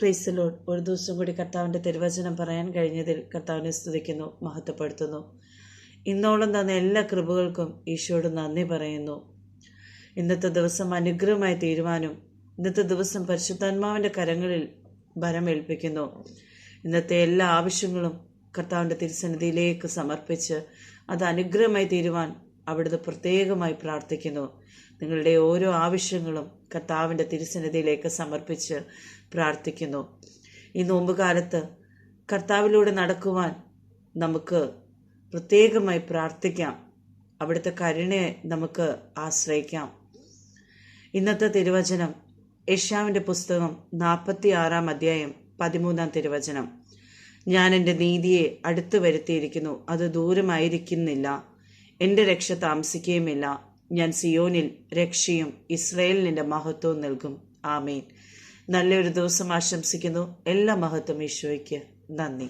Praise the Lord. ഒരു ദിവസം കൂടി കർത്താവിൻ്റെ തിരുവചനം പറയാൻ കഴിഞ്ഞതിൽ കർത്താവിനെ സ്തുതിക്കുന്നു, മഹത്വപ്പെടുത്തുന്നു. ഇന്നോളം തന്ന എല്ലാ കൃപകൾക്കും ഈശോയോട് നന്ദി പറയുന്നു. ഇന്നത്തെ ദിവസം അനുഗ്രഹമായി തീരുവാനും ഇന്നത്തെ ദിവസം പരിശുദ്ധാത്മാവിൻ്റെ കരങ്ങളിൽ ഭരമേൽപ്പിക്കുന്നു. ഇന്നത്തെ എല്ലാ ആവശ്യങ്ങളും കർത്താവിൻ്റെ തിരുസന്നിധിയിലേക്ക് സമർപ്പിച്ച് അത് അനുഗ്രഹമായി തീരുവാൻ അവിടുന്ന് പ്രത്യേകമായി പ്രാർത്ഥിക്കുന്നു. നിങ്ങളുടെ ഓരോ ആവശ്യങ്ങളും കർത്താവിൻ്റെ തിരുസന്നിധിയിലേക്ക് സമർപ്പിച്ച് പ്രാർത്ഥിക്കുന്നു. ഈ നോമ്പുകാലത്ത് കർത്താവിലൂടെ നടക്കുവാൻ നമുക്ക് പ്രത്യേകമായി പ്രാർത്ഥിക്കാം. അവിടുത്തെ കരുണയെ നമുക്ക് ആശ്രയിക്കാം. ഇന്നത്തെ തിരുവചനം യെശയ്യാവിൻ്റെ പുസ്തകം 46-ാം അധ്യായം 13-ാം തിരുവചനം. ഞാൻ എൻ്റെ നീതിയെ അടുത്ത് വരുത്തിയിരിക്കുന്നു, അത് ദൂരമായിരിക്കുന്നില്ല. എൻ്റെ രക്ഷ താമസിക്കുകയുമില്ല. ഞാൻ സിയോനിൽ രക്ഷയും ഇസ്രായേലിൻ്റെ മഹത്വവും നൽകും. ആമേൻ. നല്ലൊരു ദിവസം ആശംസിക്കുന്നു. എല്ലാ മഹത്വം ഈശോയ്ക്ക്. നന്ദി.